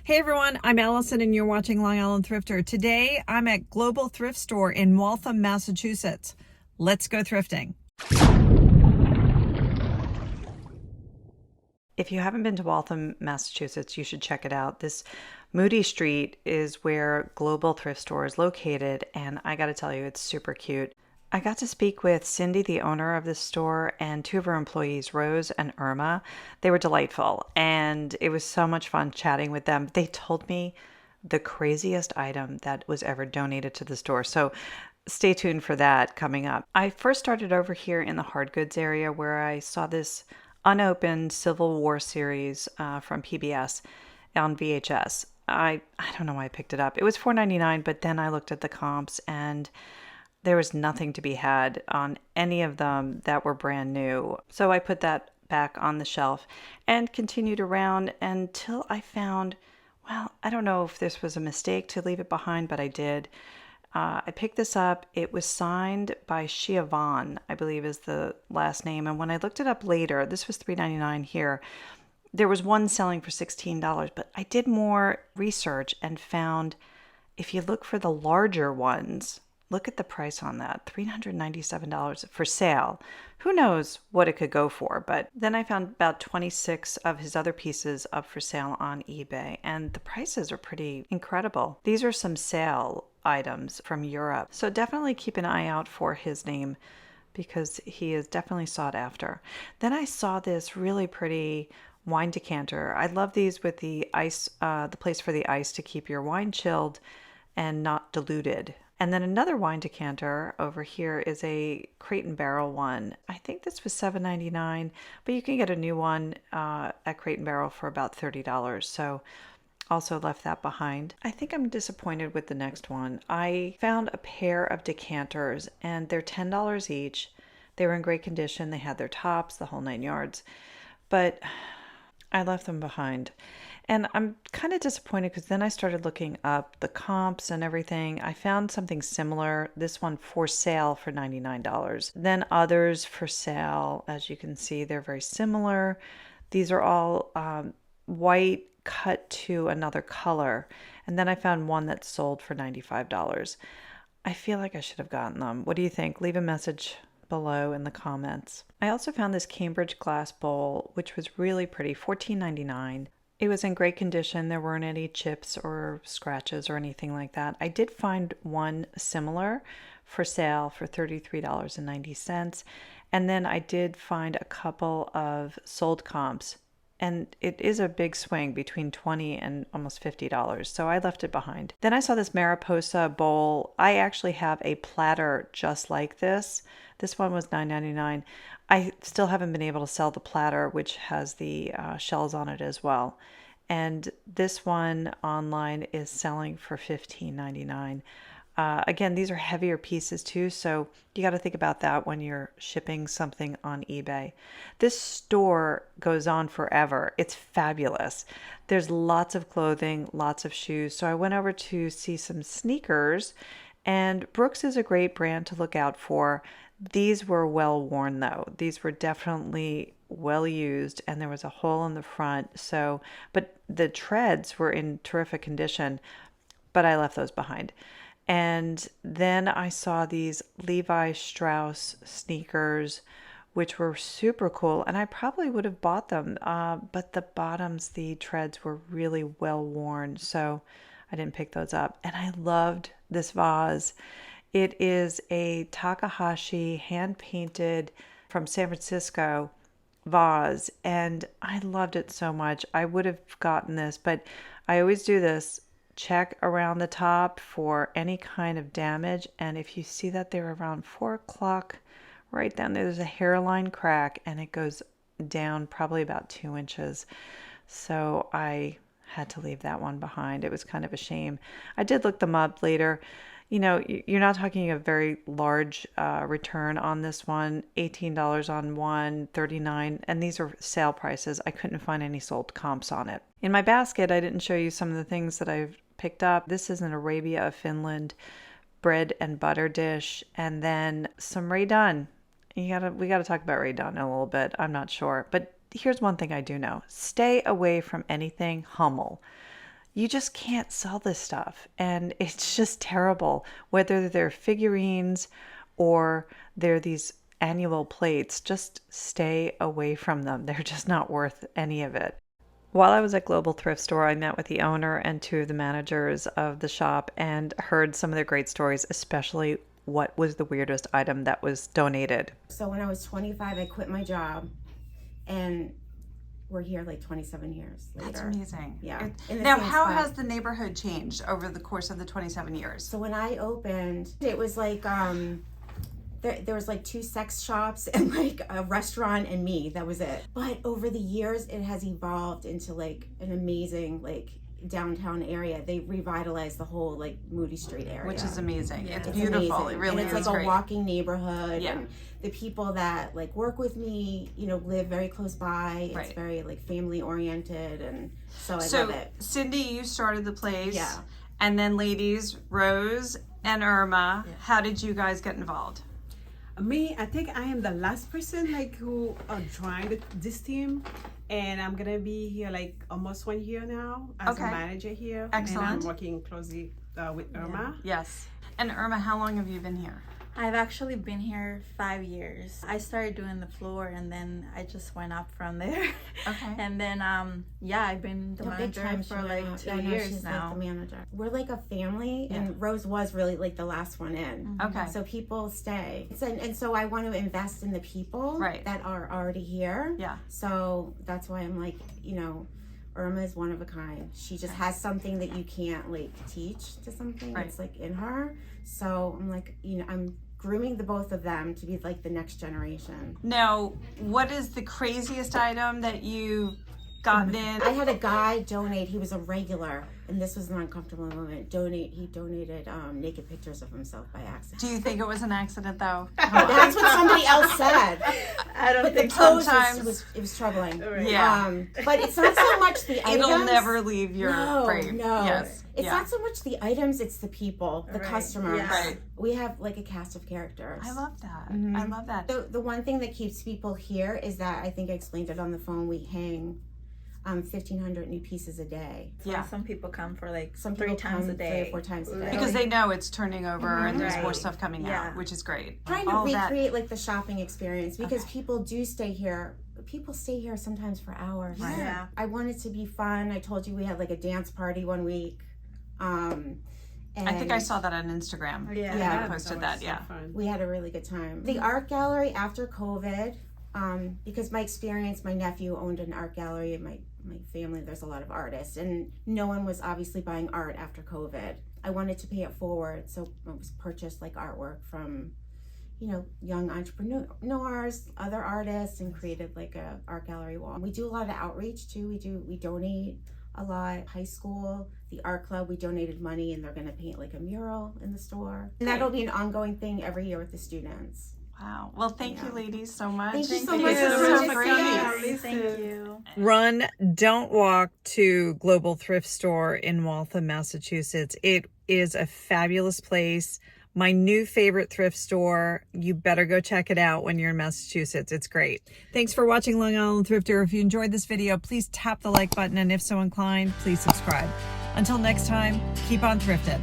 Hey everyone, I'm Allison and you're watching Long Island Thrifter. Today I'm at Global Thrift Store in Waltham, Massachusetts. Let's go thrifting. If you haven't been to Waltham, Massachusetts, you should check it out. This Moody Street is where Global Thrift Store is located, and I gotta tell you, it's super cute. I got to speak with Cindy, the owner of this store, and two of her employees, Rose and Irma. They were delightful, and it was so much fun chatting with them. They told me the craziest item that was ever donated to the store. So stay tuned for that coming up. I first started over here in the hard goods area where I saw this unopened Civil War series from PBS on VHS. I don't know why I picked it up. It was $4.99, but then I looked at the comps and there was nothing to be had on any of them that were brand new. So I put that back on the shelf and continued around until I found, well, I don't know if this was a mistake to leave it behind, but I did. I picked this up. It was signed by Shiavon, I believe is the last name. And when I looked it up later, this was $3.99 here. There was one selling for $16, but I did more research and found if you look for the larger ones, look at the price on that, $397 for sale. Who knows what it could go for, but then I found about 26 of his other pieces up for sale on eBay, and the prices are pretty incredible. These are some sale items from Europe, so definitely keep an eye out for his name because he is definitely sought after. Then I saw this really pretty wine decanter. I love these with the ice, the place for the ice to keep your wine chilled and not diluted. And then another wine decanter over here is a Crate and Barrel one. I think this was $7.99, but you can get a new one at Crate and Barrel for about $30. So also left that behind. I think I'm disappointed with the next one. I found a pair of decanters and they're $10 each. They were in great condition. They had their tops, the whole 9 yards, but I left them behind. And I'm kind of disappointed because then I started looking up the comps and everything. I found something similar, this one for sale for $99. Then others for sale. As you can see, they're very similar. These are all white cut to another color. And then I found one that sold for $95. I feel like I should have gotten them. What do you think? Leave a message below in the comments. I also found this Cambridge glass bowl, which was really pretty, $14.99. It was in great condition. There weren't any chips or scratches or anything like that. I did find one similar for sale for $33.90. And then I did find a couple of sold comps. And it is a big swing between $20 and almost $50. So I left it behind. Then I saw this Mariposa bowl. I actually have a platter just like this. This one was $9.99. I still haven't been able to sell the platter, which has the shells on it as well. And this one online is selling for $15.99. Again, these are heavier pieces too, so you got to think about that when you're shipping something on eBay. This store goes on forever. It's fabulous. There's lots of clothing, lots of shoes. So I went over to see some sneakers, and Brooks is a great brand to look out for. These were well worn though. These were definitely well used, and there was a hole in the front. So, but the treads were in terrific condition, but I left those behind. And then I saw these Levi Strauss sneakers, which were super cool. And I probably would have bought them, but the bottoms, the treads were really well worn. So I didn't pick those up. And I loved this vase. It is a Takahashi hand-painted from San Francisco vase. And I loved it so much. I would have gotten this, but I always do this. Check around the top for any kind of damage, and if you see that they're around 4 o'clock, right down there's a hairline crack, and it goes down probably about 2 inches. So I had to leave that one behind. It was kind of a shame. I did look them up later. You know, you're not talking a very large return on this one. $18 on one, $39, and these are sale prices. I couldn't find any sold comps on it. In my basket, I didn't show you some of the things that I've picked up. This is an Arabia of Finland bread and butter dish, and then some Ray Dunn. We gotta talk about Ray Dunn in a little bit. I'm not sure, but here's one thing I do know: stay away from anything Hummel. you just can't sell this stuff. And it's just terrible, whether they're figurines or they're these annual plates. Just stay away from them. They're just not worth any of it. While I was at Global Thrift Store, I met with the owner and two of the managers of the shop and heard some of their great stories, especially what was the weirdest item that was donated. So when I was 25, I quit my job, and we're here like 27 years later. That's amazing. Yeah. Now, how has the neighborhood changed over the course of the 27 years? So when I opened, it was like there was like 2 sex shops and like a restaurant and me. That was it. But over the years, it has evolved into like an amazing like downtown area. They revitalized the whole like Moody Street area, Which is amazing. Yeah, it's beautiful. amazing. It really and is it's like great. a walking neighborhood. Yeah. And the people that like work with me, you know, live very close by. It's Right. very like family oriented, and so I love it. Cindy, you started the place. Yeah. And then ladies, Rose and Irma, how did you guys get involved? Me, I think I am the last person like who joined this team, and I'm gonna be here like almost 1 year now as a manager here. Excellent. And I'm working closely with Irma. Yes. And Irma, how long have you been here? I've actually been here 5 years. I started doing the floor and then I just went up from there. Okay. And then I've been the manager for like 2 years she's now. like the manager. We're like a family, and Rose was really like the last one in. Okay. So people stay. And so I want to invest in the people that are already here. Yeah. So that's why I'm like, you know, Irma is one of a kind. She just has something that you can't like teach to something. Right. It's like in her. So I'm like, you know, I'm grooming the both of them to be like the next generation. Now, what is the craziest item that you've gotten in? I had a guy donate. He was a regular, and this was an uncomfortable moment. He donated naked pictures of himself by accident. Do you think it was an accident, though? That's what somebody else said. I don't But think the pose sometimes- it was troubling. Yeah. But it's not so much the items. It'll never leave your frame. No. Yes. It's not so much the items, it's the people, the customers. Yeah. Right. We have like a cast of characters. I love that. Mm-hmm. I love that. The one thing that keeps people here is that, I think I explained it on the phone, we hang 1,500 new pieces a day. Yeah. Some people come for like Some 3 people times come a day. 3 or 4 times a day. Because they know it's turning over and there's more Right. stuff coming out, Yeah. which is great. Trying to All that- recreate like the shopping experience, because people do stay here. People stay here sometimes for hours. Right. Yeah. I want it to be fun. I told you we had like a dance party one week. And I think I saw that on Instagram. Yeah. Yeah. You posted that, yeah. we had a really good time. The art gallery after COVID, because my experience, my nephew owned an art gallery, and my family, there's a lot of artists, and no one was obviously buying art after COVID. I wanted to pay it forward, so I was purchased like artwork from, you know, young entrepreneurs, other artists, and created like a art gallery wall. We do a lot of outreach too. We donate a lot. High school, the art club, we donated money, and they're going to paint like a mural in the store. And that'll be an ongoing thing every year with the students. Wow. Well, thank you, ladies, so much. Thank you so It much is for so coming. great. Thank you. Run, don't walk to Global Thrift Store in Waltham, Massachusetts. It is a fabulous place. My new favorite thrift store. You better go check it out when you're in Massachusetts. It's great. Thanks for watching Long Island Thrifter. If you enjoyed this video, please tap the like button, and if so inclined, please subscribe. Until next time, keep on thrifted.